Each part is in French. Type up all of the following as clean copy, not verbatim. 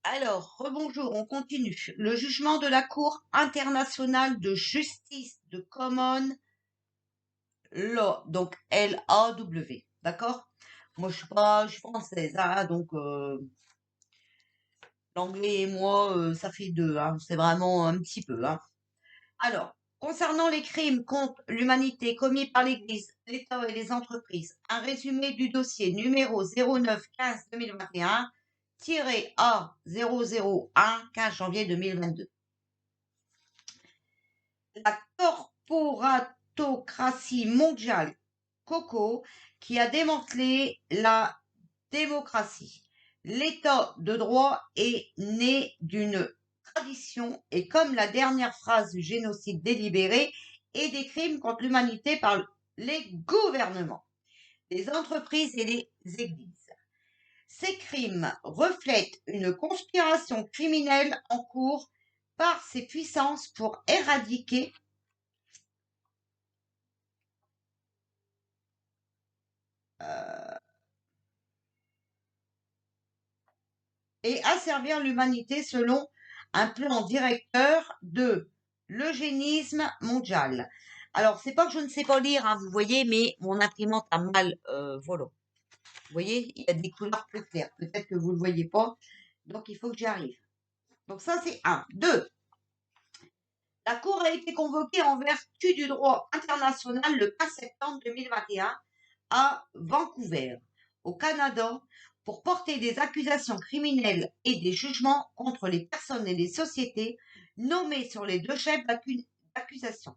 Alors, rebonjour, on continue. Le jugement de la Cour internationale de justice de Common Law, donc LAW, d'accord? Moi, je suis française, hein, donc l'anglais et moi, ça fait deux, hein, c'est vraiment un petit peu, hein. Alors, concernant les crimes contre l'humanité commis par l'Église, l'État et les entreprises, un résumé du dossier numéro 09-15-2021-A001 15 janvier 2022. La corporatocratie mondiale Coco qui a démantelé la démocratie. L'état de droit est né d'une tradition et comme la dernière phrase du génocide délibéré et des crimes contre l'humanité par les gouvernements, les entreprises et les églises. Ces crimes reflètent une conspiration criminelle en cours par ces puissances pour éradiquer et asservir l'humanité selon un plan directeur de l'eugénisme mondial. Alors, c'est pas que je ne sais pas lire, hein, vous voyez, mais mon imprimante a mal volant. Vous voyez, il y a des couleurs plus claires. Peut-être que vous ne le voyez pas, donc il faut que j'y arrive. Donc ça, c'est un. Deux. La Cour a été convoquée en vertu du droit international le 15 septembre 2021 à Vancouver, au Canada, pour porter des accusations criminelles et des jugements contre les personnes et les sociétés nommées sur les deux chefs d'accusation.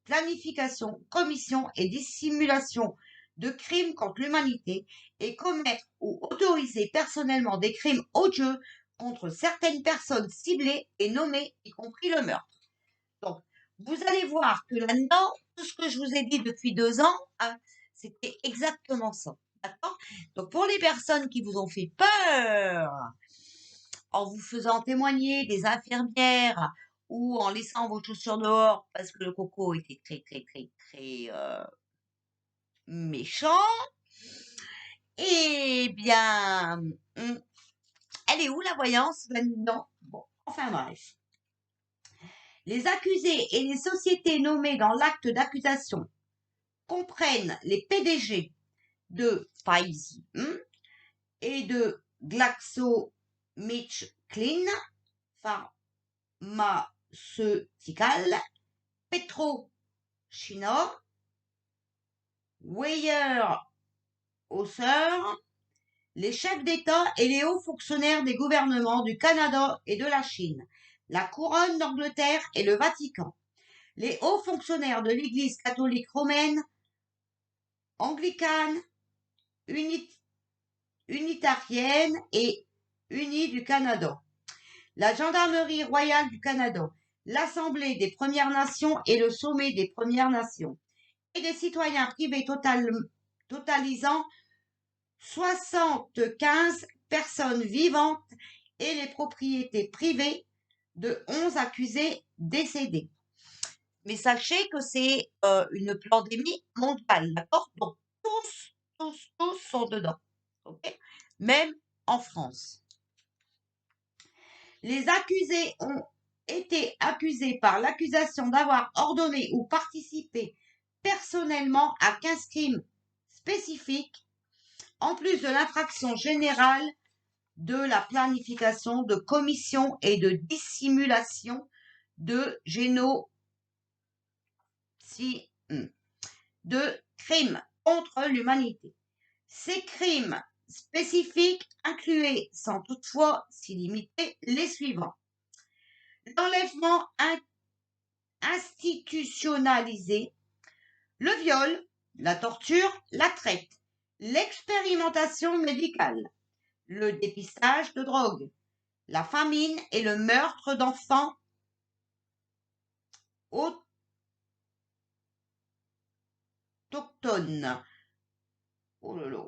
Planification, commission et dissimulation de crimes contre l'humanité et commettre ou autoriser personnellement des crimes odieux contre certaines personnes ciblées et nommées, y compris le meurtre. Donc, vous allez voir que là-dedans, tout ce que je vous ai dit depuis 2 ans, hein, c'était exactement ça. D'accord? Donc, pour les personnes qui vous ont fait peur en vous faisant témoigner des infirmières ou en laissant vos chaussures dehors parce que le coco était très, très, très, très méchant, eh bien, elle est où la voyance là-dedans? Bon, enfin bref. Les accusés et les sociétés nommées dans l'acte d'accusation comprennent les PDG de Pfizer et de GlaxoSmithKline Pharmaceutical, PetroChina, Weyerhaeuser, les chefs d'État et les hauts fonctionnaires des gouvernements du Canada et de la Chine, la couronne d'Angleterre et le Vatican, les hauts fonctionnaires de l'Église catholique romaine, anglicane, unitarienne et unie du Canada, la Gendarmerie royale du Canada, l'Assemblée des Premières Nations et le Sommet des Premières Nations, et des citoyens privés totalisant 75 personnes vivantes et les propriétés privées de 11 accusés décédés. Mais sachez que c'est une pandémie mondiale, d'accord? Donc tous sont dedans, ok? Même en France. Les accusés ont été accusés par l'accusation d'avoir ordonné ou participé personnellement à 15 crimes spécifiques, en plus de l'infraction générale de la planification, de commission et de dissimulation de de crimes contre l'humanité. Ces crimes spécifiques incluaient, sans toutefois s'y limiter, les suivants. L'enlèvement institutionnalisé, le viol, la torture, la traite, l'expérimentation médicale, le dépistage de drogue, la famine et le meurtre d'enfants autochtones. Oh là là.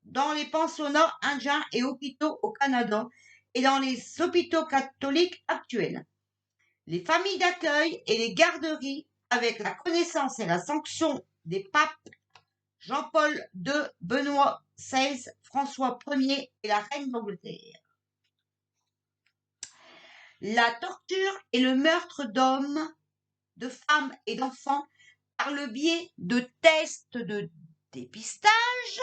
Dans les pensionnats indiens et hôpitaux au Canada et dans les hôpitaux catholiques actuels. Les familles d'accueil et les garderies avec la connaissance et la sanction des papes Jean-Paul II, Benoît XVI, François Ier et la reine d'Angleterre. la torture et le meurtre d'hommes, de femmes et d'enfants par le biais de tests de dépistage.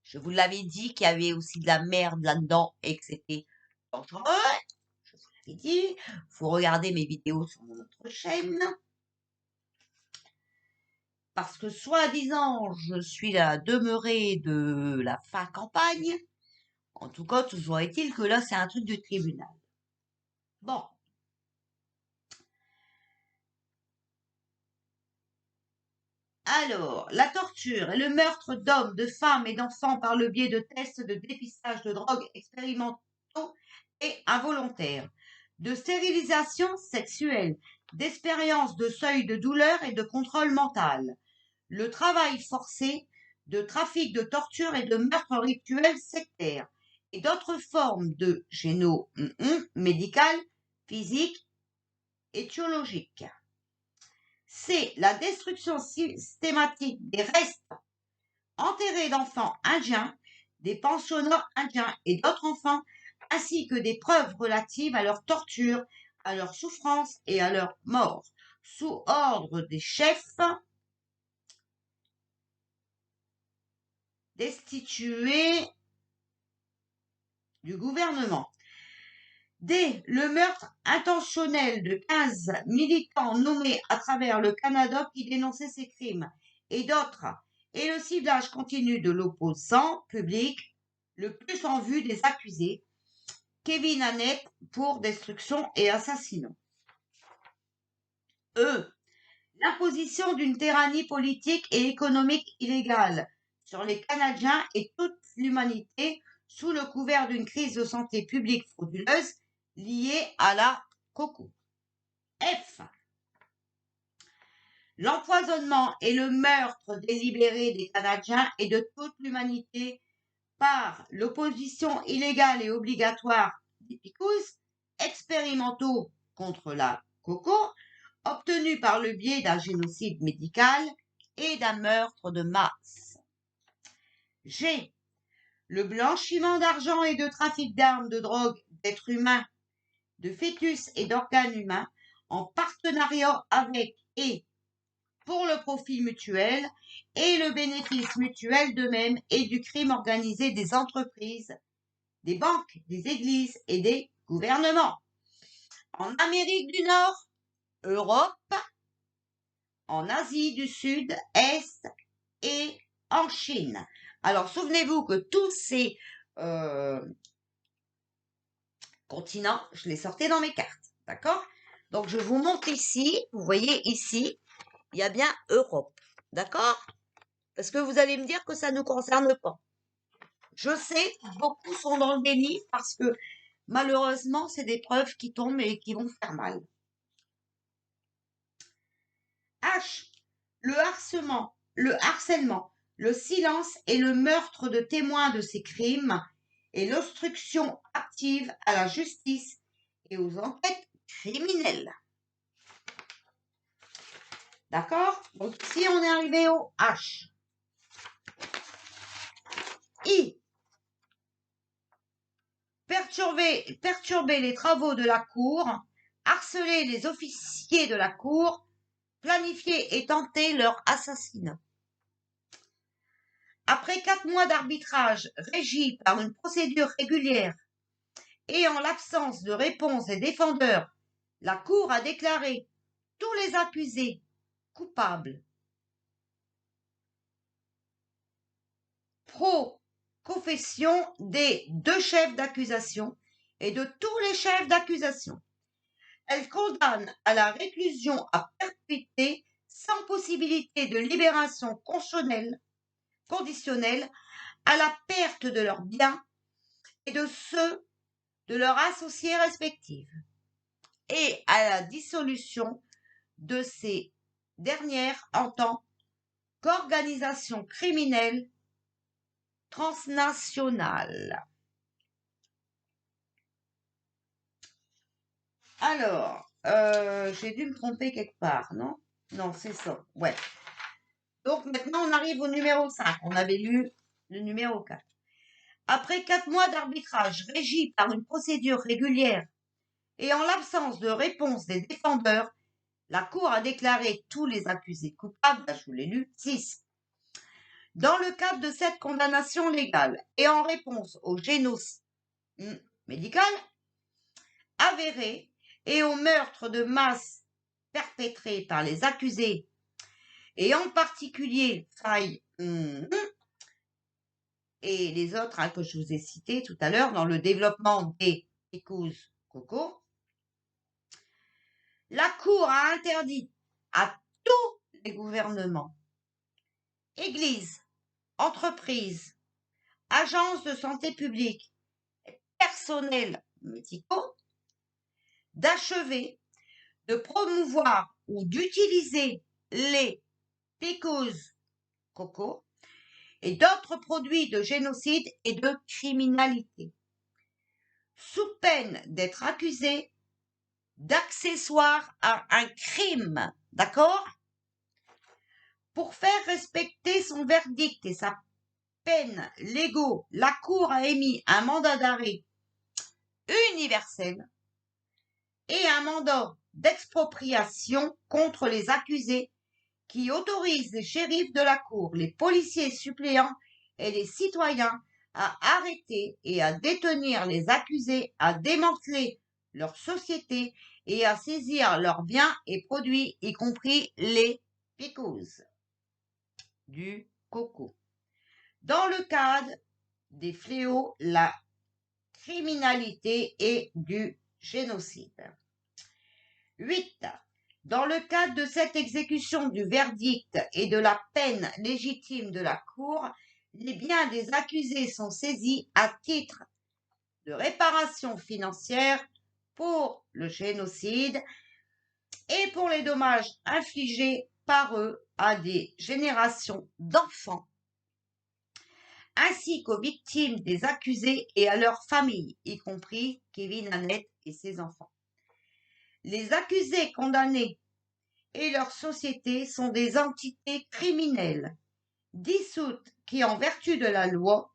Je vous l'avais dit qu'il y avait aussi de la merde là-dedans et que c'était dangereux. Je vous l'avais dit. Faut regarder mes vidéos sur notre chaîne. Parce que soi-disant, je suis la demeurée de la fin campagne. En tout cas, toujours est-il que là, c'est un truc de tribunal. Bon. Alors, la torture et le meurtre d'hommes, de femmes et d'enfants par le biais de tests de dépistage de drogues expérimentaux et involontaires, de stérilisation sexuelle, d'expériences de seuil de douleur et de contrôle mental, le travail forcé, de trafic de torture et de meurtre rituel sectaire, et d'autres formes de géno médical, physique et théologique. C'est la destruction systématique des restes enterrés d'enfants indiens, des pensionnats indiens et d'autres enfants, ainsi que des preuves relatives à leur torture, à leur souffrance et à leur mort, sous ordre des chefs destitués du gouvernement. Dès le meurtre intentionnel de 15 militants nommés à travers le Canada qui dénonçaient ces crimes et d'autres, et le ciblage continu de l'opposant public, le plus en vue des accusés, Kevin Annett pour destruction et assassinat. L'imposition d'une tyrannie politique et économique illégale sur les Canadiens et toute l'humanité sous le couvert d'une crise de santé publique frauduleuse liée à la coco. F. L'empoisonnement et le meurtre délibéré des Canadiens et de toute l'humanité par l'opposition illégale et obligatoire des picous expérimentaux contre la coco, obtenus par le biais d'un génocide médical et d'un meurtre de masse. G. Le blanchiment d'argent et de trafic d'armes, de drogue, d'êtres humains, de fœtus et d'organes humains en partenariat avec et pour le profit mutuel et le bénéfice mutuel d'eux-mêmes et du crime organisé des entreprises, des banques, des églises et des gouvernements. En Amérique du Nord, Europe, en Asie du Sud, Est et en Chine. Alors, souvenez-vous que tous ces continents, je les sortais dans mes cartes, d'accord? Donc, je vous montre ici, vous voyez ici, il y a bien Europe, d'accord? Parce que vous allez me dire que ça ne nous concerne pas. Je sais, beaucoup sont dans le déni parce que malheureusement, c'est des preuves qui tombent et qui vont faire mal. H. Le harcèlement, le silence et le meurtre de témoins de ces crimes et l'obstruction active à la justice et aux enquêtes criminelles. D'accord? Donc ici, on est arrivé au H. I. Perturber les travaux de la Cour, harceler les officiers de la Cour, planifier et tenter leur assassinat. Après 4 mois d'arbitrage régi par une procédure régulière et en l'absence de réponse des défendeurs, la Cour a déclaré tous les accusés coupables. Pro-confession des 2 chefs d'accusation et de tous les chefs d'accusation. Elle condamne à la réclusion à perpétuité sans possibilité de libération conditionnelle, à la perte de leurs biens et de ceux de leurs associés respectifs et à la dissolution de ces dernières en tant qu'organisation criminelle transnationale. Alors, j'ai dû me tromper quelque part, non? Non, c'est ça, ouais. Donc maintenant, on arrive au numéro 5. On avait lu le numéro 4. Après 4 mois d'arbitrage régi par une procédure régulière Et en l'absence de réponse des défendeurs, la Cour a déclaré tous les accusés coupables, je vous l'ai lu, 6. Dans le cadre de cette condamnation légale et en réponse au génocide médical avéré et au meurtre de masse perpétré par les accusés, et en particulier Faye et les autres que je vous ai cités tout à l'heure dans le développement des Picous Coco, la Cour a interdit à tous les gouvernements, églises, entreprises, agences de santé publique, personnels médicaux d'achever, de promouvoir ou d'utiliser les Picous Coco et d'autres produits de génocide et de criminalité, sous peine d'être accusés d'accessoires à un crime, d'accord? Pour faire respecter son verdict et sa peine légaux, la Cour a émis un mandat d'arrêt universel et un mandat d'expropriation contre les accusés qui autorise les shérifs de la Cour, les policiers suppléants et les citoyens à arrêter et à détenir les accusés, à démanteler leur société et à saisir leurs biens et produits, y compris les picous du coco. Dans le cadre des fléaux, la criminalité et du génocide. 8. Dans le cadre de cette exécution du verdict et de la peine légitime de la Cour, les biens des accusés sont saisis à titre de réparation financière pour le génocide et pour les dommages infligés par eux à des générations d'enfants, ainsi qu'aux victimes des accusés et à leurs familles, y compris Kevin Annette et ses enfants. Les accusés condamnés et leurs sociétés sont des entités criminelles, dissoutes qui, en vertu de la loi,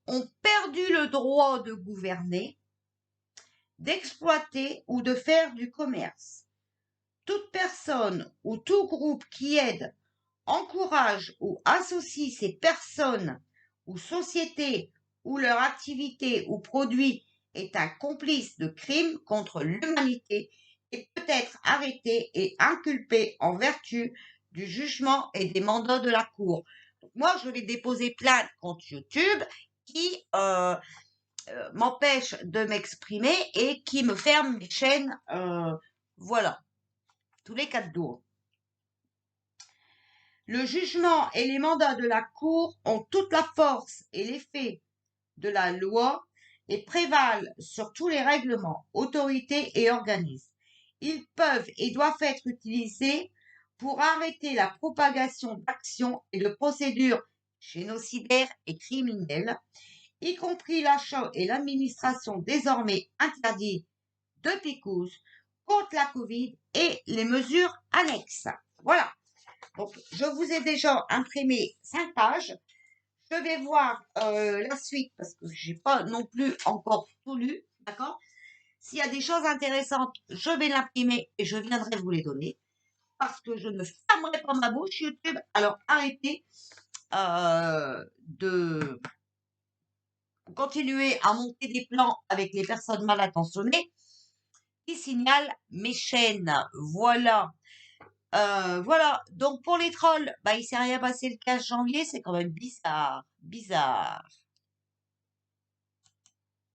ont perdu le droit de gouverner, d'exploiter ou de faire du commerce. Toute personne ou tout groupe qui aide, encourage ou associe ces personnes ou sociétés ou leur activité ou produit est un complice de crimes contre l'humanité et peut être arrêté et inculpé en vertu du jugement et des mandats de la Cour. Donc moi, je vais déposer plainte contre YouTube qui m'empêche de m'exprimer et qui me ferme mes chaînes, voilà, tous les 4 jours. Le jugement et les mandats de la Cour ont toute la force et l'effet de la loi et prévalent sur tous les règlements, autorités et organismes. Ils peuvent et doivent être utilisés pour arrêter la propagation d'actions et de procédures génocidaires et criminelles, y compris l'achat et l'administration désormais interdits de Picous contre la Covid et les mesures annexes. Voilà. Donc, je vous ai déjà imprimé 5 pages. Je vais voir la suite parce que j'ai pas non plus encore tout lu, d'accord? S'il y a des choses intéressantes, je vais l'imprimer et je viendrai vous les donner parce que je ne fermerai pas ma bouche YouTube. Alors arrêtez de continuer à monter des plans avec les personnes mal intentionnées qui signalent mes chaînes. Voilà. Voilà. Donc pour les trolls, bah il s'est rien passé le 15 janvier, c'est quand même bizarre. Bizarre.